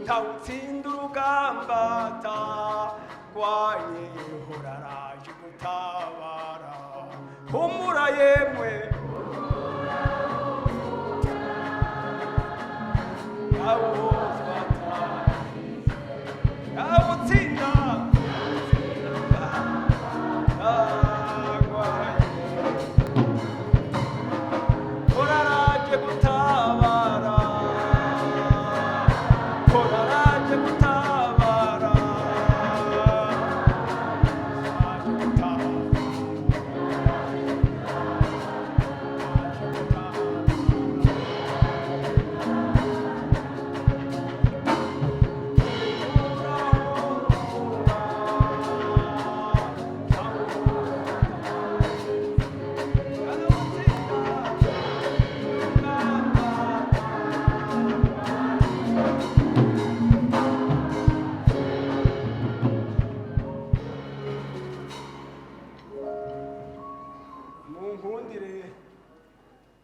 ntawutsinda urugamba atagwaye horaraje gutabara humura yemwe ntawutsinda horaraje gutabara horaraje gutabara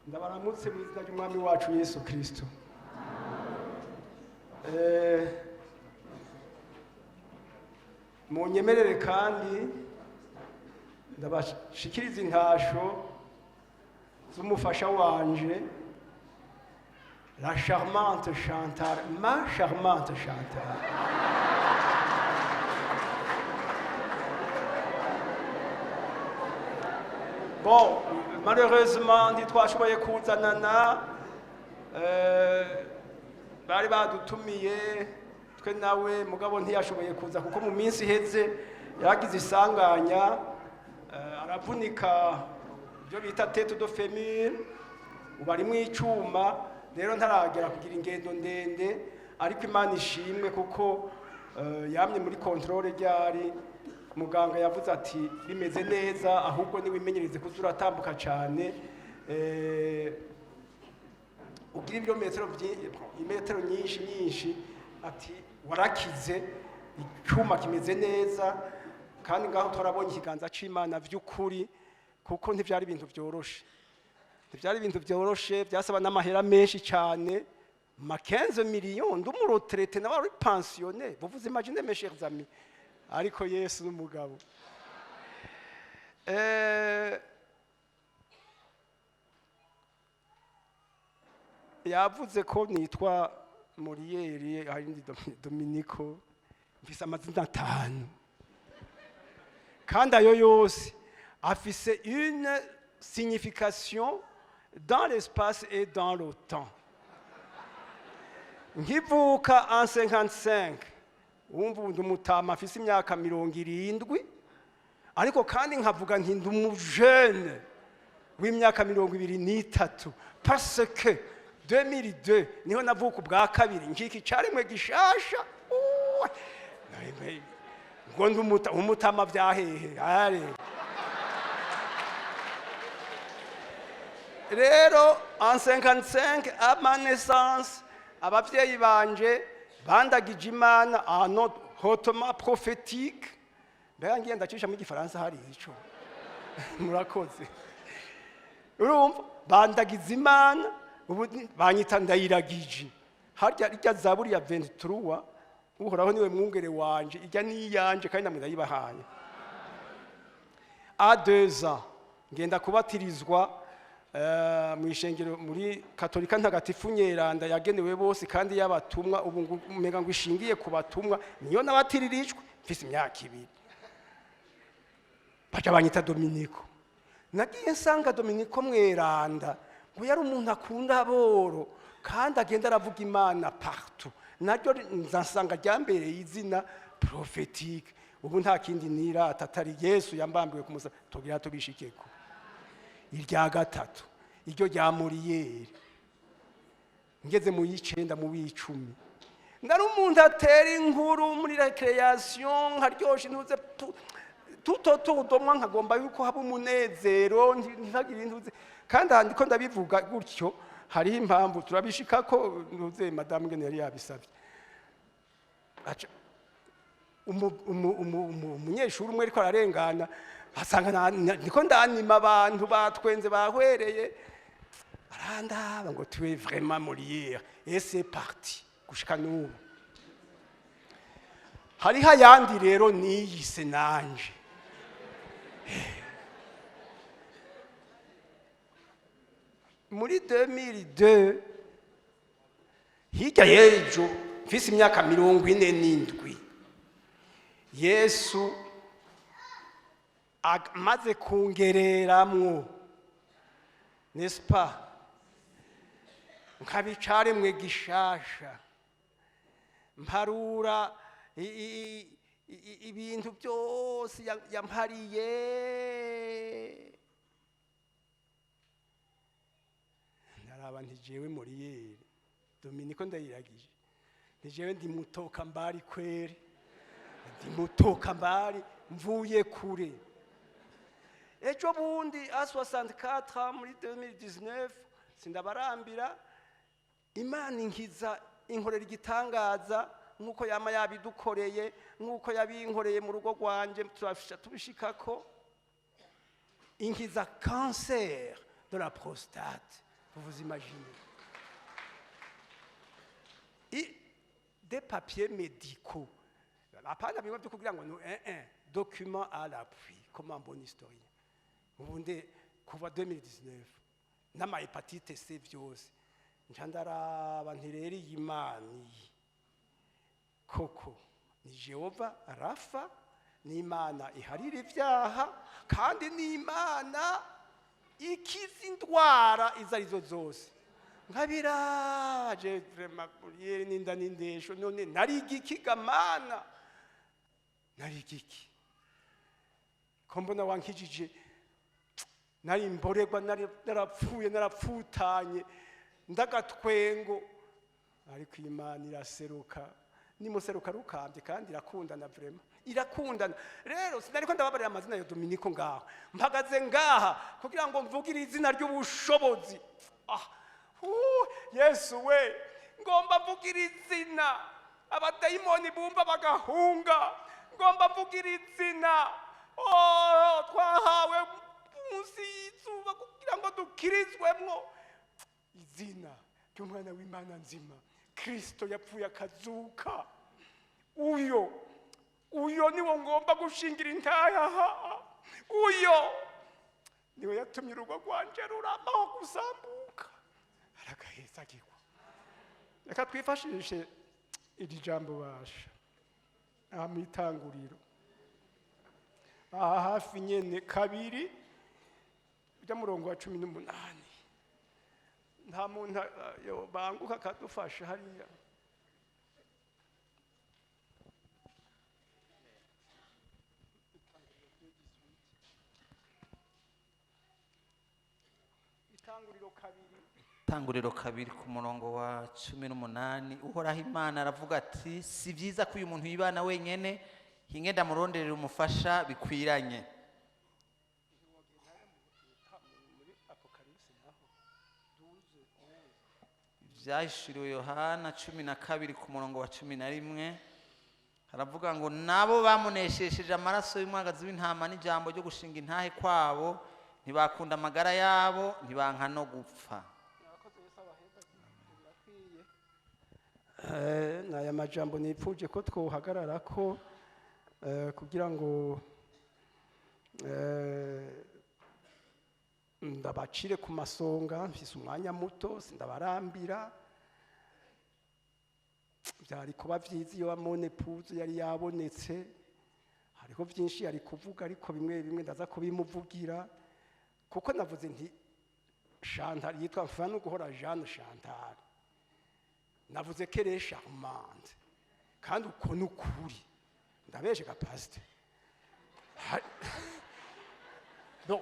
ndabaramutse mu izina ry'umwami wacu Yesu Kristo. Munyemerere kandi ndabashikiriza intasho z'umufasha wanje la charmante Chantal, ma charmante Chantal. Bon, malheureusement ntitwashoboye kuzanana, bari badutumiye twe nawe mugabo ntiyashoboye kuza kuko mu minsi iheze yagize isanganya, aravunika ibyo bita tête de fémur, ubu ari mu icuma, rero ntaragera kugira ingendo ndende, ariko Imana ishimwe kuko yamye muri controle ryari. Muganga yavuze ati bimeze neza, ahubwo ni wimenyereze kuza uratambuka cyane, ugira ibirometero nyinshi, ati warakize, icyuma kimeze neza, kandi ngaho turabonye ikiganza c'Imana vy'ukuri, kuko ntivyari ibintu byoroshe. Ntivyari ibintu byoroshe, byasaba n'amahera menshi cyane, ma 15 millions ndumuretraité n'abari pensionné. Vous vous imaginez mes chers amis? Ariko Yesu n'umugabo. Yavuze ko nitwa Morieri, ayindi Dominico, mfise amazina 5. Kandi ayo yose afise une signification dans l'espace et dans le temps. Nkivuka en 55, wumva ndumutama afise imyaka 70, ariko kandi nkavuga nti ndumujene w'imyaka 23, parce que 2002 niho navuka ubwa kabiri, ngiki carimwe gishasha, ngo ndumutama vyahehe are. Rero en 55 à ma naissance, abavyeyi banje bandagije Imana en hautement prophétique. Mbega ngiye ndacisha mu gifaransa hari ico murakoze. Urumva bandagize Imana, ubu banyita ndayiragije. Harya irya Zaburi ya 23, uhoraho niwe mwungere wanje, irya ni yanje kandi namwe ndayibahaye. À 2 ans ngenda kubatirizwa mu ishengero muri Katolika ntagatifu Nyeranda yagenewe bose kandi y'abatumwa, ubu umega ngo ishingiye ku batumwa, niyo nabatiririjwe mfise imyaka 2. Baca banyita Dominico. Nagiye nsanga Dominico Mweranda ngo yari umuntu akunda aboro kandi agenda aravuga Imana partout. Naryo nzasanga ryambereye izina prophétique. Ubu nta kindi nirata atari Yesu yambambiwe ku musaraba, tugira tubishikeko. Irya gatatu iryo rya Morieri, ngeze mu y'icenda mu w'icumi, ndari umuntu atera inkuru muri recreation, nkaryosha ntuze tutodomwa, nkagomba yuko haba umunezero, ntihagire intuze, kandi ndiko ndabivuga gutyo hariho impamvu turabishikako, ntuze madame ngene yari yabisabye. Umunyeshuri umwe ariko ararengana, asanga niko ndanima abantu batwenze bahwereye, arandaba ngo tu es vraiment Molière, et c'est parti gushika n'ubu. hariho ayandi rero niyise nanje. Muri 2002 hirya y'ejo mfise imyaka 47, Yesu amaze kungereramwo, n'est-ce pas, nkabicaremwe gishasha, mparura ibintu byose yampariye, naraba ntijewe Moriyeri Dominiko Ndayiragije, ntijewe ndi mutoka mbari kweri, ndi mutoka mbari mvuye kure. Ejo bundi a 64 muri 2019 sindabarambira, Imana inkiza inkorera igitangaza nkuko yama yabidukoreye, nkuko yabinkoreye mu rugo rwanje tubishikako, inkiza cancer de la prostate. Vous vous imaginez? Des papiers médicaux. Apana bimwe byo kugira ngo document à l'appui, comme un bon historien. Ubundi kuva 2019 n'ama hepatite C byose ncandaraba ntirera Imana koko ni Jehova Rafa, ni Imana iharira ibyaha, kandi ni Imana ikiza indwara izo arizo zose. Nkabiraje vraiment Moriyeri ninda nindesho, none nari igiki gamana, nari igiki ko mbona wankijije, nari mboregwa, narapfuye, narapfutanye ndagatwengo, ariko Imana iraseruka, nimuseruka rukambye kandi irakundana, vraiment irakundana. Rero sinariko ndababarira amazina ya Dominiko ngaho, mpagaze ngaha kugira ngo mvugire izina ry'ubushobozi. Yesu we, ngomba mvugire izina abadayimoni bumva bagahunga, ngomba mvugire izina twahawe munsi y'izuba kugira ngo dukirizwemwo, izina ry'umwana w'Imana nzima, Kristo yapfuye akazuka. Uyo niwo ngomba gushingira intayaha, uyo niwe yatumye urugo rwanje ruramaho gusambuka, aragahezagirwa. Reka twifashishe iri jambo basha aha mu Itanguriro, aha hafi nyene 2 bya murongo wa 18. Nta muntu banguka akadufasha hariya. Itanguriro 2 ku murongo wa 18. Uhoraho Imana aravuga ati, si byiza ko uyu muntu yibana wenyene, hinge ndamuronderera umufasha bikwiranye. Vyahishuriwe Yohana 12 ku murongo wa 11, haravuga ngo nabo bamuneshesheje amaraso y'umwagazi w'intama n'ijambo ryo gushinga intahe kwabo, ntibakunda amagara yabo, ntibanka no gupfa. Naya majambo nipfuje ko twohagarara ko kugira ngo ndabacire ku masonga, mfise umwanya muto sindabarambira. Byari kuba vyiza iyo amone puzu yari yabonetse, hariho byinshi yari kuvuga, ariko bimwe bimwe ndaza kubimuvugira, kuko navuze nti Chantal yitwa mfana uguhora Jeanne Chantal, navuze ko elle est charmante, kandi uko nukuri ndabeje ka pastor. Donc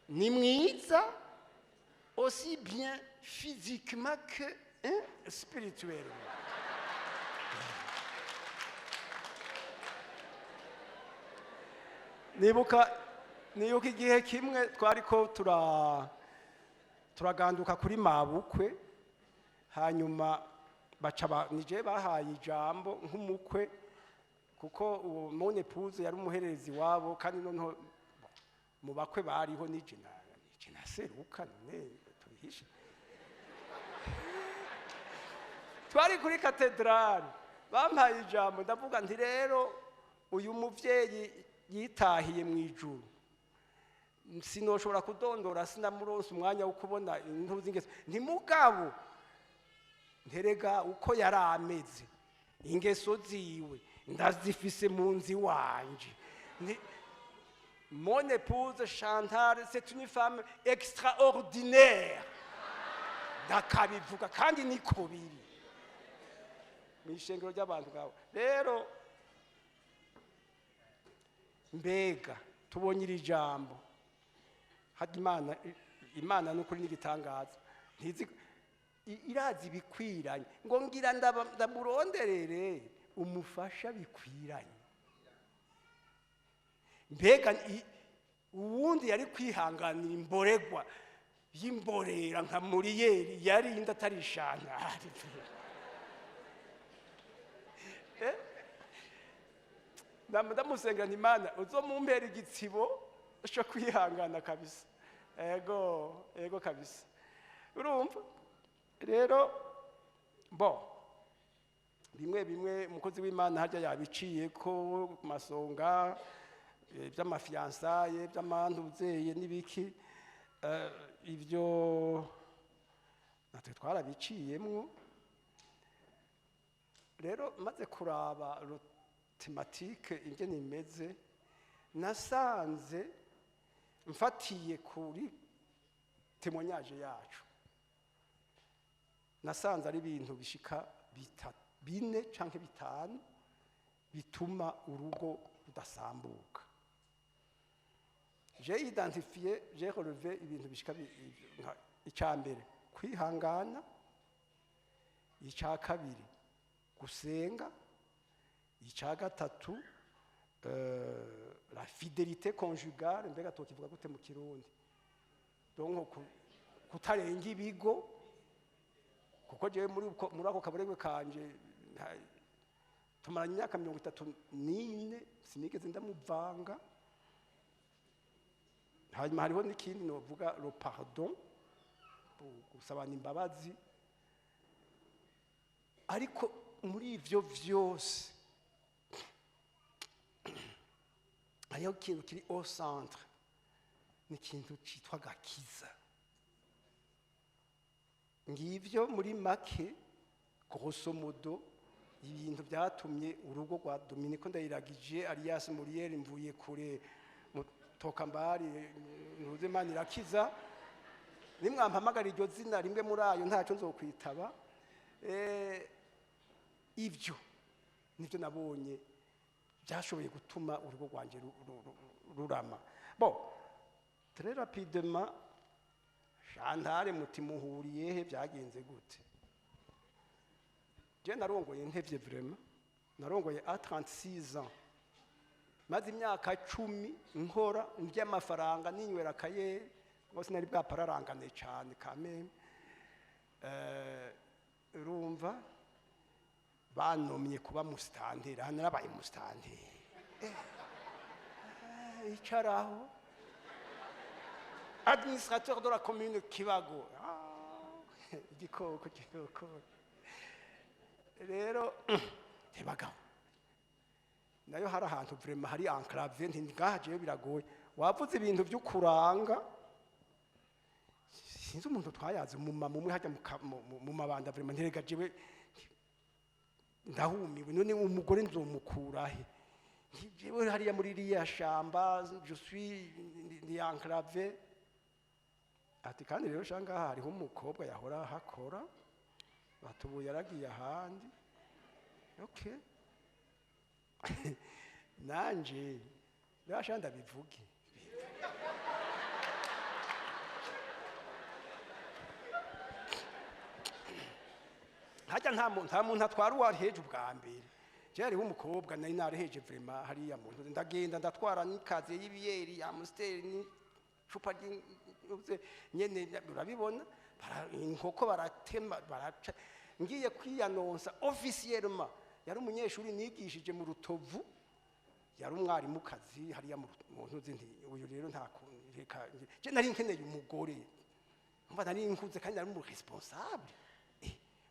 ni mwiza aussi bien physiquement que spirituellement. Nibuka igihe kimwe twariko turaganduka kuri mabukwe, hanyuma baca nije bahaye ijambo nk'umukwe, kuko uwo mone puze yari umuherezi wabo, kandi noneho mu bakwe bariho nije naseruka, none turihishe. Twari kuri katedrali bampaye ijambo ndavuga nti rero uyu muvyeyi yitahiye mu ijuru sinoshobora kudondora sinamuronse umwanya wo kubona intuzi ingeso ntimugabo nterega uko yari ameze ingeso ziwe ndazifise mu nzi wanje mon épouse Chantal c'est une femme extraordinaire ndakabivuga kandi niko biri mw'ishengero ry'abantu ngaho rero mbega tubonye iri jambo hadi imana n'ukuri n'igitangaza irazi bikwiranye ngo ngira ndamuronderere umufasha bikwiranye mbega uwundi yari kwihanganira imboregwa y'imborera nka Muriyeri yari inda atari Shantari ndamusengera nti Imana uzomumpera igitsibo cyo kwihangana kabisa ego kabisa urumva rero bimwe umukozi w'Imana harya yabiciye ko masonga by'amafiansaye by'amanduzeye n'ibiki ibyo natwe twarabiciyemwo rero maze kuraba tematike ingene imeze nasanze mfatiye kuri témoignage yacu nasanze ari ibintu bishika bine canke bitanu bituma urugo rudasambuka j'ai identifié j'ai relevé ibintu bishika icambere kwihangana icakabiri gusenga icyagatatu la fidélité conjugale mbega tokivuga gute mu kirundi donc kutarenga ibigo kuko jewe muri ako kaburegwe kanje tumaranye imyaka 34 sinigeze ndamuvanga hanyuma hariho n'ikindi novuga le pardon gusabana imbabazi ariko muri ivyo vyose hariho ikintu kiri au centre ni ikintu citwa gakiza ngivyo muri make grosso modo ibintu byatumye urugo rwa Dominique Ndayiragije alias Muriel mvuye kure Tokambari ntuze Imana irakiza nimwampamagara iryo zina rimwe muri ayo ntacyo nzokwitaba ivyo nivyo nabonye byashoboye gutuma urugo rwanje rurama très rapidement Chantal mutimuhuriye he byagenze gute je narongoye ntevye vraiment narongoye à 36 ans maze imyaka 10 nkora ndya amafaranga ninywera kaye bose nari bwapararangane cyane kameme urumva banomye kuba mustandere hano nabaye mustandere icharaho administrateur de la commune Kibago igikoko rero tebagaho nayo hari ahantu vraiment hari enclave ntingaje biragoye wavuze ibintu by'ukuranga sinzi umuntu twayaze mu mama umwe hajya mu mabanda vraiment ntiregajewe ndahumiwe none umugore nzomukurahe jewe hariya muri riya shamba je suis ni enclave ati kandi rero shanga hariho umukobwa yahora hakora batubuye yaragiye ahandi okay nanje ndashanda bivuge hajya nta muntu atwara uwari heje ubwa mbere je hariho umukobwa nari nareheje vraiment hariya muntu ndagenda ndatwara n'ikaze y'ibiyeri ya Amstel ni cupa nyene urabibona inkoko baratema baraca ngiye kwiyanonsa officiellement yari umunyeshuri nigishije mu Rutovu yari umwarimu kazi hariya mu ntuzi nti uyu rero nta reka je nari nkeneye umugore mba nari nkuze kandi nari mu responsable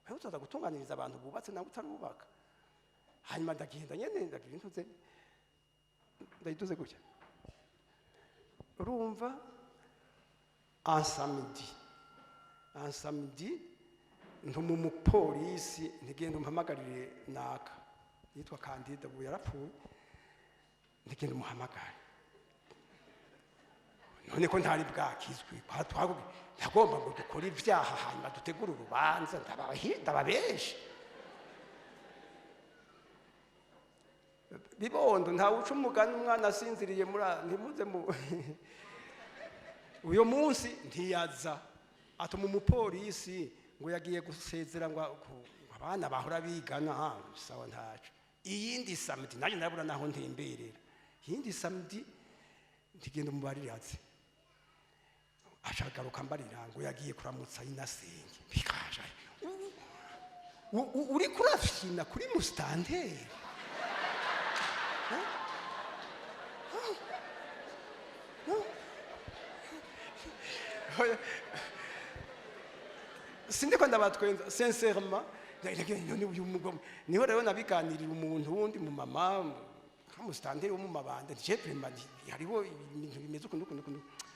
wewe uzaza gutunganiriza abantu bubatse nawe utarubaka hanyuma ndagenda nyene ndayituze gutya urumva un samedi ntuma umupolisi ntigenda umpamagarire naka yitwa Kandida ubu yarapfuye ntigenda umuhamagare none ko ntari bwakizwe ntagomba ngo dukore ibyaha hanyuma dutegura urubanza ndababeshe bibondo ntawe uca umugani umwana asinziriye ntimuze mu uyu munsi ntiyaza atuma umupolisi ngo yagiye gusezera ngo abana bahora bigana sawa ntacu iyindi samedi nanjye ndabura naho ntemberera iyindi samedi ntigenda umubariraze ashagaruka mbarira ngo yagiye kuramutsa inasenge bikaje uri kurafina kuri mustanderi sindiko ndabatwenza sincèrement uyu mugabo niho rero nabiganirira umuntu wundi mu mama kamustanderi wo mu mabanda je vraiment hariho ibintu bimeze ukuntu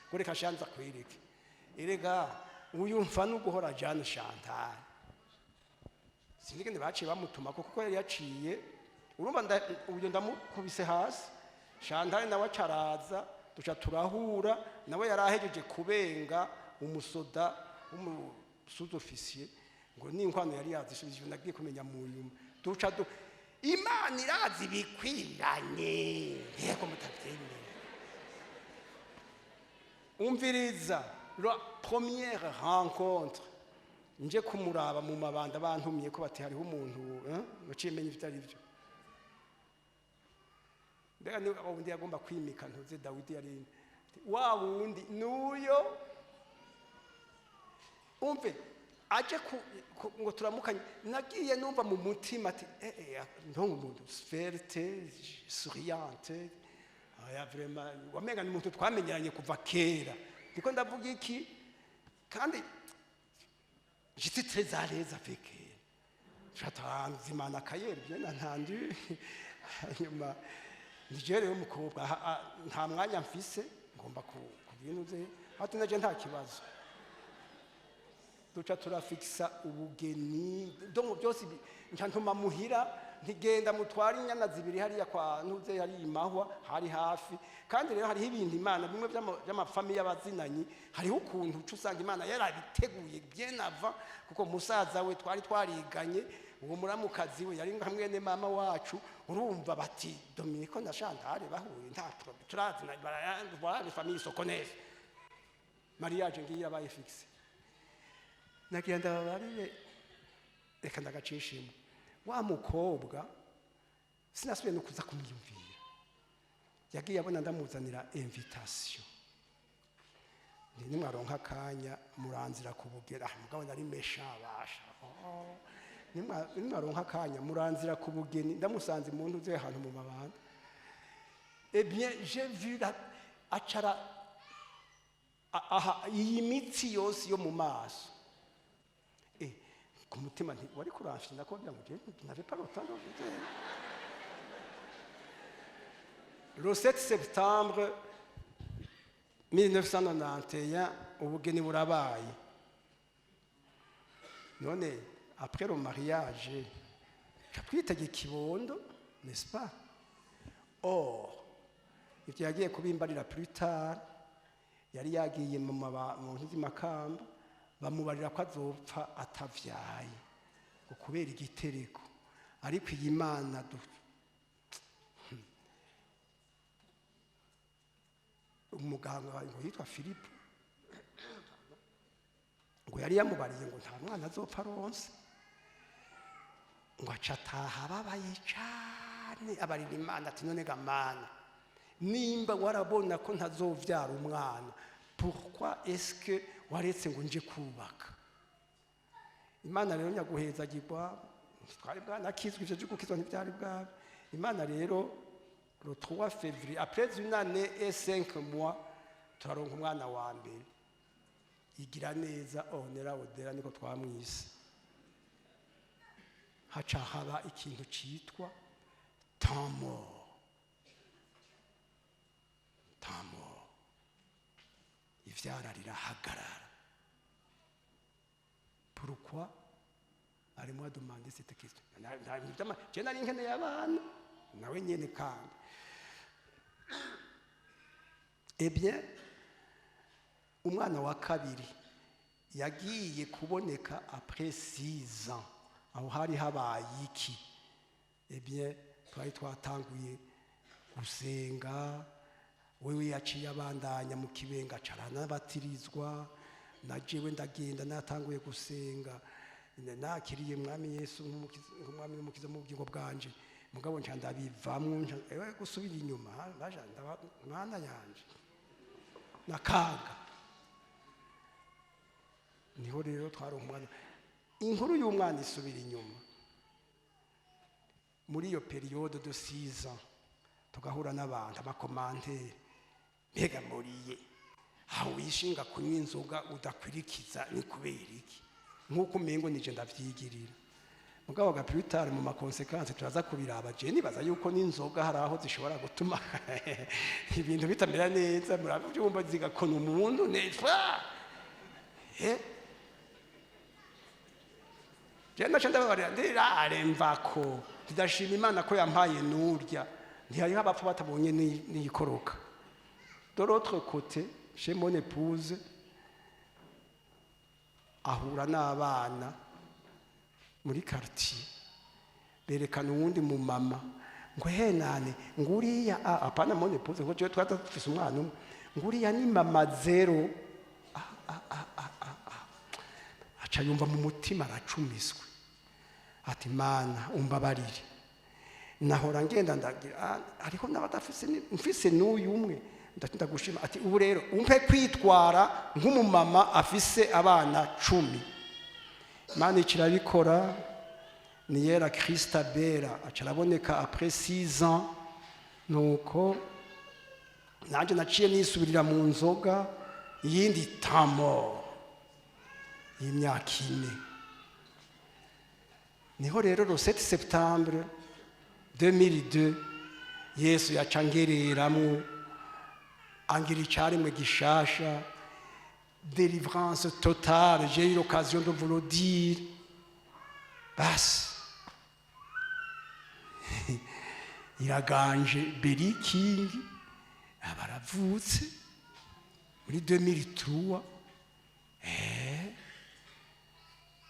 ngo reka shanza kwereke erega uyu mfa no guhora Jeanne Chantal sinigende baciye bamutuma kuko yari yaciye urumva uyu ndamukubise hasi Chantal nawe acaraza duca turahura nawe yarahejeje kubenga umusoda sous-officier ngo n'inkwano yari yazishubije nagiye kumenya mu nyuma duca Imana irazi bikwiranye yego mutavyemeye umviriza la première rencontre nje kumuraba mu mabanda bantumye ko bati hariho umuntu bacimenye bitari byo mbega ni wundi yagomba kwimika ntuze Dawidi yari wa wundi nuyo umve aje ngo turamukanye nagiye numva mu mutima ati ndongo umuntu sverte souriante aya vraiment wamenga ni umuntu twamenyanye kuva kera ndiko ndavuga iki kandi j'étais très à l'aise avec elle j'atanzimana kayeri bien entendu hanyuma nigere umukobwa nta mwanya mfise ngomba kubinuze hati naje nta kibazo duca turafixa ubugeni donc byose ntantuma muhira ntigenda mutwara inyana zibiri hariya kwa ntuze hari imahwa hari hafi kandi rero hari ibindi Imana bimwe by'amafamiye y'abazinanyi hariho ukuntu usanga Imana yarabiteguye bien avant kuko musaza we twariganye uwo muramukazi we yari hamwe ne mama wacu urumva bati Dominico na Chantal bahuye nta turazina bara famille se connaissent mariage ngiye yabaye fixe nagenda babarire reka ndagacishimo wa mukobwa sinasubiye no kuza kumwiyumvira yagiye abona ndamuzanira invitation ni mwaronka kanya muranzira kubugera mugabo nari mesha basha ni mwaronka kanya muranzira kubugeni ndamusanze mu ntuze ahantu mu mabanda eh bien j'ai vu la acara iyi mitsi yose yo mu maso ku mutima nti wari kuramfina ko bya muje n'avait pas le temps de vous. Le 7 septembre 1991 ubugeni burabaye none après le mariage twitege kibondo n'est-ce pas or ibyo yagiye kubimbarira plus tard yari yagiye mu Makamba bamubarira ko azopfa atavyaye kubera igitereko ariko iyi Imana umuganga ngo yitwa Philippe ngo yari yamubariye ngo nta mwana azopfa ronse ngo acataha babaye cyane abarira Imana ati none gamana nimba warabona ko ntazovyara umwana pourquoi est-ce que waretse ngo nje kubaka Imana rero nyaguheza girwa twari bwana kizwe ivyo gukizwa ntibyari bwa Imana rero le 3 février après une année et 5 mois turaronka umwana wa mbere igira neza onera odera niko twamwise haca haba ikintu citwa temps mort. Temps mort. Ivyara rirahagarara. Pourquoi? Allez-moi demander cette question. Je nari nkeneye abana nawe nyene kandi. Eh bien, umwana wa kabiri yagiye kuboneka après 6 ans. Aho hari habaye iki? Eh bien, twari twatanguye gusenga, wewe yaciye abandanya mu kibenga carana batirizwa, na jewe ndagenda natanguye gusenga, nakiriye mwami Yesu nk'umwami n'umukiza mu bugingo bwanje. Mugabo nca ndabivamwo, ewe gusubira inyuma, baja ndabana yanje nakaga. Niho rero twaronka umwana. Inkuru y'umwana isubira inyuma. Muri iyo periode de 6 ans tugahura n'abantu amakomantere, mbega muriye aho wishinga kunywa inzoga udakwirikiza ni kubera iki? Nk'uko umengo nije ndavyigirira. Mugabo ga plus tard mu makonsequence turaza kubiraba. Je nibaza yuko n'inzoga hari aho zishobora gutuma ibintu bitamera neza, murabyumva zigakona umuntu neza. Jenda chanda bari ndiraremvako ndashima Imana ko yampaye nurya ntihari abapfu batabonye n'ikoroka. De l'autre côté, chez mon épouse, ahura n'abana muri quartier berekana uwundi mu mama ngo henane nguriya apana mon épouse ngo je twata dufise umwana umwe nguriya ni mama zero. Aca yumva mu mutima aracumiswe ati Mana umbabarire, nahora ngenda ndagira ariko n'abadafise mfise n'uyu umwe ndagushima ati ubu rero umpe kwitwara nk'umumama afise abana 10. Imana ikirabikora ni yera Krista bera acaraboneka après 6 ans. Nuko nanje naciye nisubirira mu nzoga yindi temps mort y'imyaka 4. Niho rero le 7 septembre 2002 Yesu yacangereramwo angira icarimwe gishasha, délivrance totale. J'ai eu l'occasion de vous le dire. Basi iraganje Beriking abaravutse muri 2003.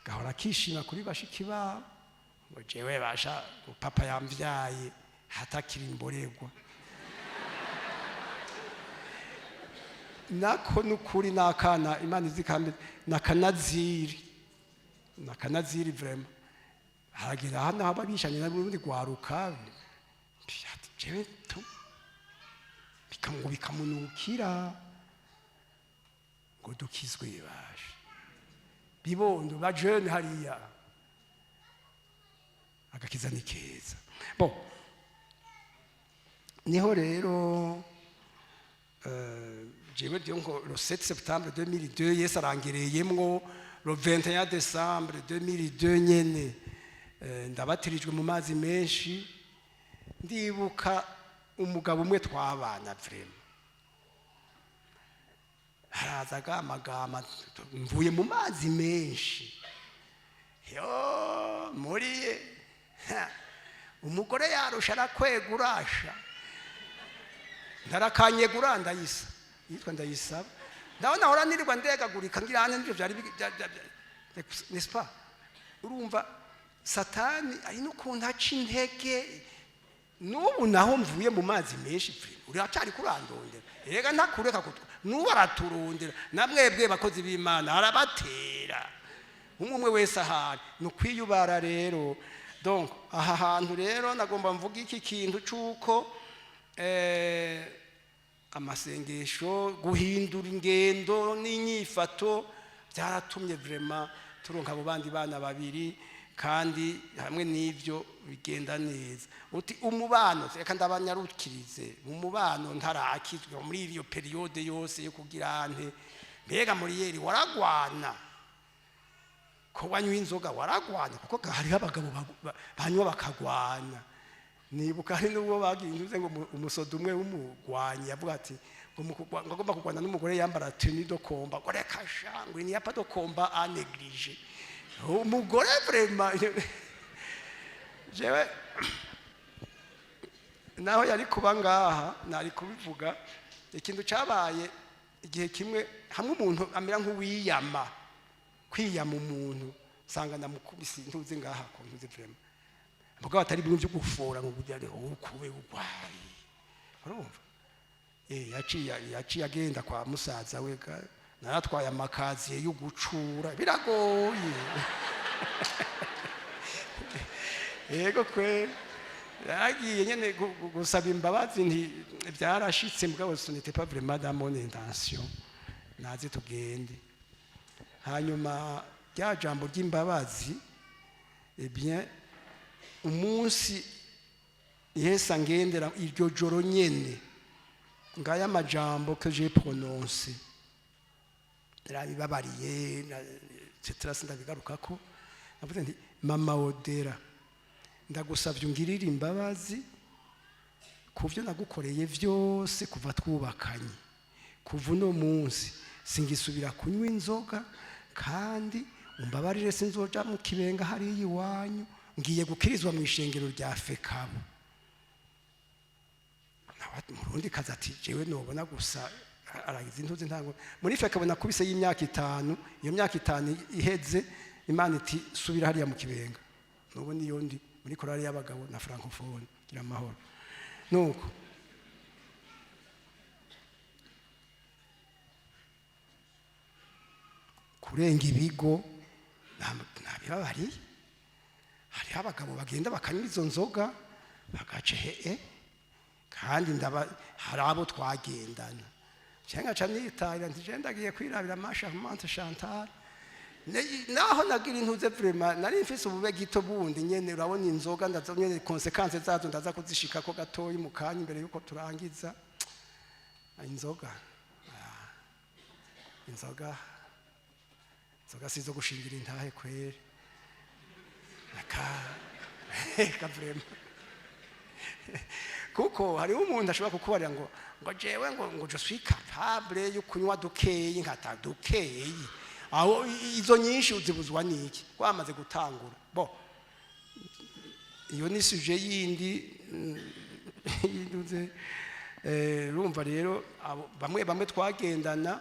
Gahora kishima kuri bashiki babo ngo jewe basha papa yamvyaye hatakiri imborerwa. Nako nukuri nakana Imana izikambe nakanaziri vraiment haragira hano ababishanye n'ubundi gwaruka jewe to bikamunukira ngo dukizwe basha bibondo ba jeune hariya agakiza ni keza. Bon, niho rero jewe ngo le 7 septembre 2002 Yesu arangereyemwo le 21 décembre 2002 nyene ndabatirijwe mu mazi menshi. Ndibuka umugabo umwe twabana vraiment harazaga amagama mvuye mu mazi menshi yo muri umugore yarusha arakwegurasha ndarakanyegura ndayisa yitwa ndayisaba ndabona hora nirirwa ndegagurika ngira hane nivyo byari n'est-ce pas? Urumva satani ari no kuntaca intege. Nubu naho mvuye mu mazi menshi uri acari kurandondera ega ntakureka kutwa nubu araturondera namwebwe bakozi b'Imana arabatera umwe wese ahari no kwiyubara rero. Donc aha hantu rero nagomba mvuga iki kintu cuko amasengesho guhindura ingendo n'inyifato byaratumye vraiment turonka abo bandi bana babiri kandi hamwe n'ivyo bigenda neza. Uti umubano reka ndabanyarukirize umubano ntarakizwe muri iyo periode yose yo kugira ante mbega muri yeri waragwana ko wanywa inzoga waragwana kuko hari abagabo banywa bakagwana nibuka hari n'ubwo bagiye intuze ngo umusoda umwe w'umugwanyi yavuga ati ngo agomba kurwana n'umugore yambara tenue de combat ngo reka shangwe ni pas de combat à négliger umugore vraiment jewe naho yari kuba ngaha nari kubivuga ikintu cabaye igihe kimwe hamwe umuntu amera nk'uwiyama kwiyama umuntu sanga namukubise ntuze ngaha ko ntuze vraiment mugabo atari bimwe byo gufora ngo kujya ukube ugwayi urumva yaciye agenda kwa musaza we naratwaye amakazi yo gucura biragoye yego kwe yagiye nyene gusaba imbabazi nti byarashitse mugabo ce n'était pas vraiment dans mon intention naze tugende hanyuma rya jambo ry'imbabazi bien umunsi Yesu angendera iryo joro nyene ngaya majambo que j'ai prononcé narabibabariye etc sindabigarukako navuze nti mama Odera ndagusavye ungirira imbabazi kuvyo nagukoreye vyose kuva twubakanye kuva uno munsi singisubira kunywa inzoga kandi umbabarire sinzoja mu kibenga hariya iwanyu ngiye gukirizwa mu ishengero rya Fekabo murundi kaza ati jewe nobona gusa aragize intuze ntango muri Fekabo nakubise y'imyaka 5 iyo myaka 5 iheze Imana iti subira hariya mu kibenga nubo niyo ndi muri korali y'abagabo na francophone gira amahoro nuko kurenga ibigo nabibabari hari abagabo bagenda bakanywa izo nzoga bagace kandi hari abo twagendana cyangwa nitahira ntigendagiye kwirabira Charmante Chantal naho nagira intuze vraiment nari mfise ubube gito bundi nyene urabona inzoga ndazonyene consequences zazo ndaza kuzishika ko gatoyi mu kanya imbere yuko turangiza inzoga sizo gushingira intahe kwere aka vraiment kuko hari umuntu ashobora kukubarira ngo jewe ngo je suis capable yo kunywa dukeyi nkata dukeyi aho izo nyinshi uzibuzwa niki kwamaze gutangura bo iyo ni sujet yindi yinduze rumva rero bamwe twagendana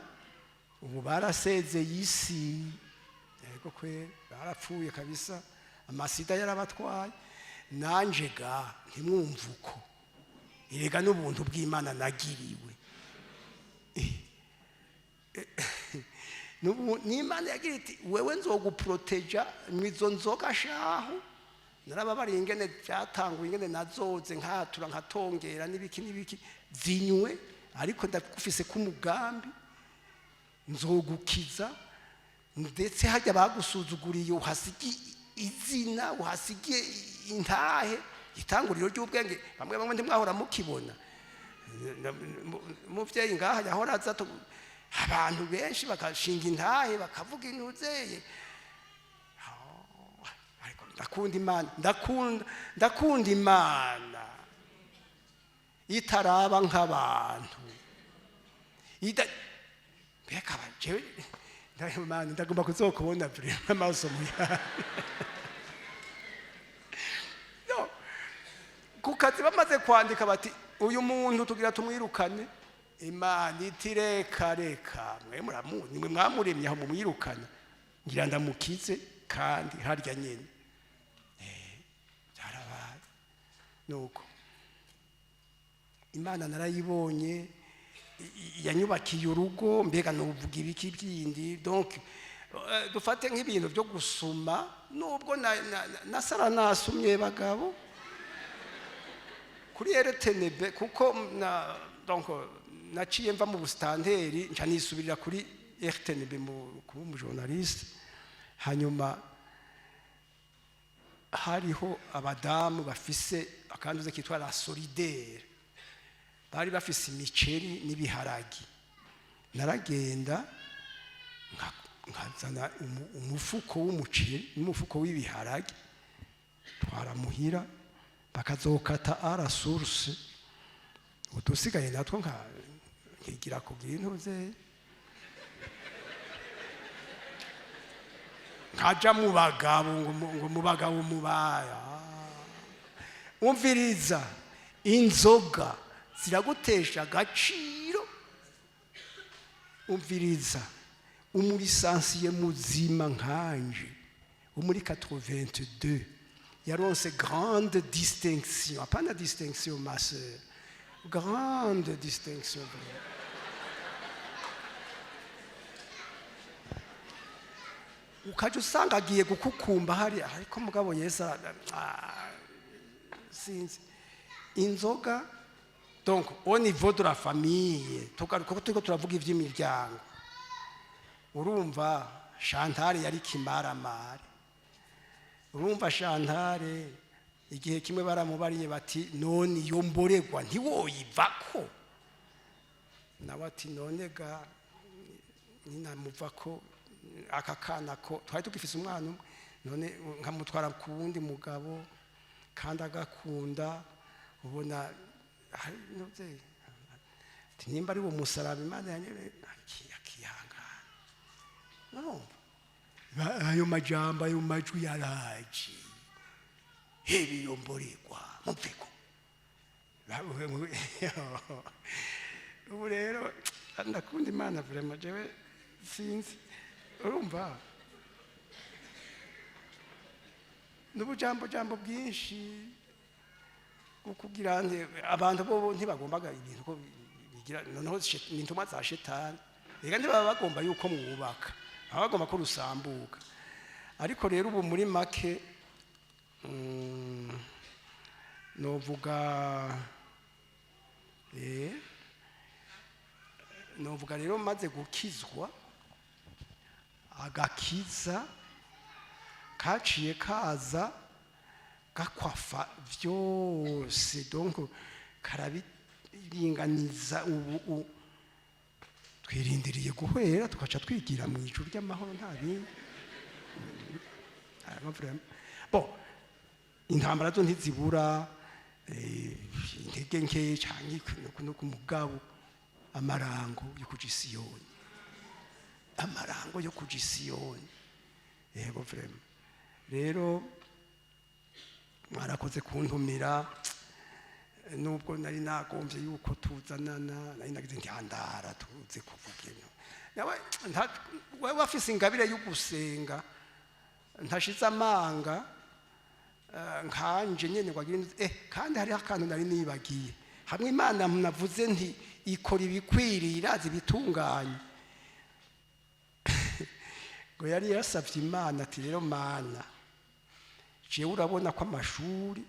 ubu baraseze yisi yego kwe barapfuye kabisa amasida yarabatwaye nanje ga ntimwumvuko irega n'ubuntu bw'Imana nagiriwe n'Imana yagira iti wewe nzoguproteja mwizo nzoga shaho narababari ingene byatanguye ingene nazoze nkatura nkatongera n'ibiki zinywe ariko ndakufise kumugambi nzogukiza ndetse hajya bagusuzuguriye uhasigi izina uhasigiye intahe itanguriro ry'ubwenge bamwe ntimwahora mukibona muvyeyi ngaha yahora aza abantu benshi bakashinga intahe bakavuga intuzeye ariko ndakunda Imana itaraba nk'abantu beka baje ndayimana ndagomba kuzokubona vraiment amaso muya no kukazi bamaze kwandika bati uyu muntu tugira tumwirukane Imana itireka mwe mwamuremye aho mumwirukana ngira ndamukize kandi harya nyene byarabaye nuko Imana narayibonye yanyubakiye urugo mbega nuvuga ibiki byindi donc dufate nk'ibintu byo gusuma nubwo nasara nasumye bagabo kuri RTNB kuko donc naciye mva mu bustanteri nca nisubirira kuri RTNB kuba umujournaliste hanyuma hariho abadamu bafise akanduze kitwa la solidaire bari bafise imiceri n'ibiharagi naragenda nkazana umufuko w'umuceri n'umufuko w'ibiharagi twaramuhira bakazokata ara source udusigaye natwo nkigira kugira intuze nkaja mu bagabo ngo mu bagabo mubaya. Umviriza, inzoga ziragutesha agaciro. Umviriza, umurisansiye muzima nkanje wo muri 82 yaronse grande distinction, apana distinction ma sœur, grande distinction. Ukaje usanga agiye gukukumba hari ariko mugabo Yesu sinzi inzoga. Donc au niveau de la famille tuko turavuga ivy'imiryango, urumva Chantal yari kimaramare. Urumva Chantal igihe kimwe baramubariye bati none iyo mboregwa ntiwoyivako, nawe ati none ga ninamuvako aka kana ko twari tugifise umwana umwe, none nkamutwara ku wundi mugabo kandi agakunda, ubona nimba ari wo musaraba Imana yanyere akihangana. Urumva ayo majambo ayo majwi yaraje hebi yomboregwa mupfiko. Ubu rero ndakunda Imana vraiment jewe sinzi. Urumva n'ubujambo bwinshi kugira abantu bo ntibagombaga ibintu ko bigira noneho n'intumwa za shetani. Reka ntibaba bagomba yuko mwubaka, baba bagomba ko rusambuka. Ariko rero ubu muri make novuga rero maze gukizwa agakiza kaciye kaza gakwafa vyose, donc karabiringaniza. Ubu twirindiriye guhera tukaca twigira mu ijuru ry'amahoro nta bindi. Bon, intambara zo ntizibura, intege nke canke no kumugabo, amarango yo kuja Siyoni, amarango yo kuja Siyoni. Yego vraiment. Rero mwarakoze kuntumira, nubwo nari nagombye yuko tuzanana, nari nagize ntihandara tuze kuvugana nawe. Wewe wafise ingabire yo gusenga ntashize amanga nkanje nyene kwagira kandi hari akantu nari nibagiye. Hamwe Imana navuze nti ikora ibikwiriye irazi bitunganye, ngo yari yasavye Imana ati rero Mana jewe urabona ko amashuri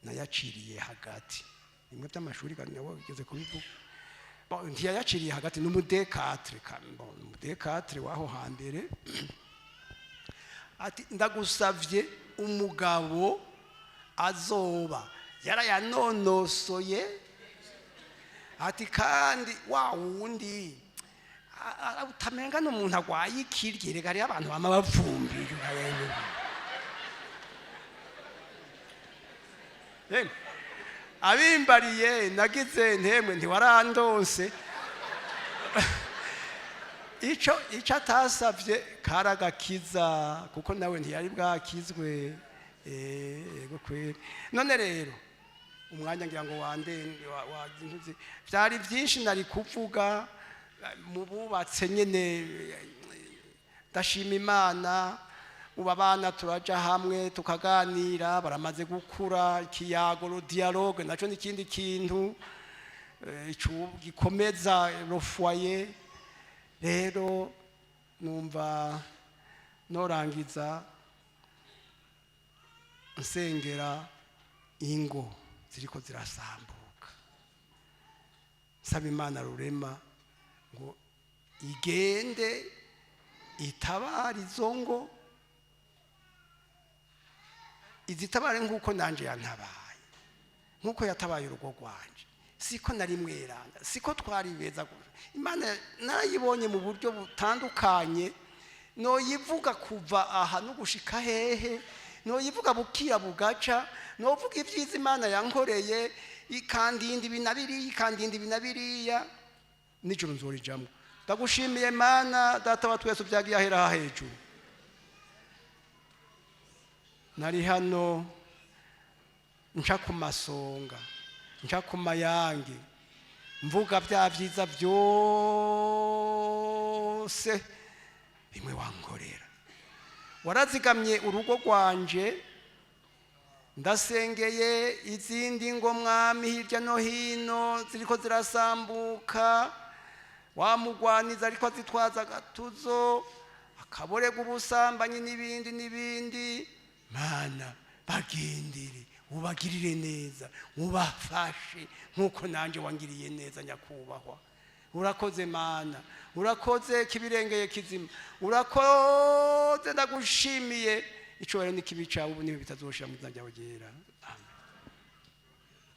nayaciriye hagati. Imwe by'amashuri kandi nawe ugeze kubivuga. Bon, ntiyayaciriye hagati n'umudekatre kandi umudekatre waho hambere ati ndagusavye umugabo azoba yarayanonosoye, ati kandi wa wundi utamenga n'umuntu agwaye ikirye. Reka ari abantu bama bavumbira abimbariye nagize ntemwe ntiwarandonse. Ico atasavye karagakiza kuko nawe ntiyari bwakizwe. Yego kweri. None rero umwanya ngira ngo wazintuze byari byinshi nari kuvuga mu bubatse nyene. Ndashima Imana, ubu abana turaja hamwe tukaganira, baramaze gukura. Ikiyago dialogue naco n'ikindi kintu gikomeza le foyer. Rero numva norangiza nsengera ingo ziriko zirasambuka, nsaba Imana rurema ngo igende itabara izo ngo, izitabare nk'uko nanje yantabaye, nk'uko yatabaye urugo rwanje. Siko nari mweranda, siko twari beza. Imana narayibonye mu buryo butandukanye, no yivuga kuva aha no gushika hehe. noyivuga bukira bugaca, novuga ibyiza Imana yankoreye, ikandinda ibi na biriya, nijoro nzorijamwo. Ndagushimiye Mana data wa twese byagiye ahera hejuru. Nari hano nca ku masonga, nca ku mayange, mvuga bya byiza byose bimwe wankorera. Warazigamye urugo rwanje, ndasengeye izindi ngo Mwami hirya no hino ziriko zirasambuka, wamugwaniza ariko azitwaza agatuzo, akaborega ubusambanyi n'ibindi. Mana bagendere, ubagirire neza, ubafashe nkuko nanje wangiriye neza nyakubahwa. Urakoze Mana, urakoze kibirengeye kizima, urakoze, ndagushimiye. Icobero n'ikibi cawe ubu niwe bitazoshira mu izina ryawe ryera. Amen.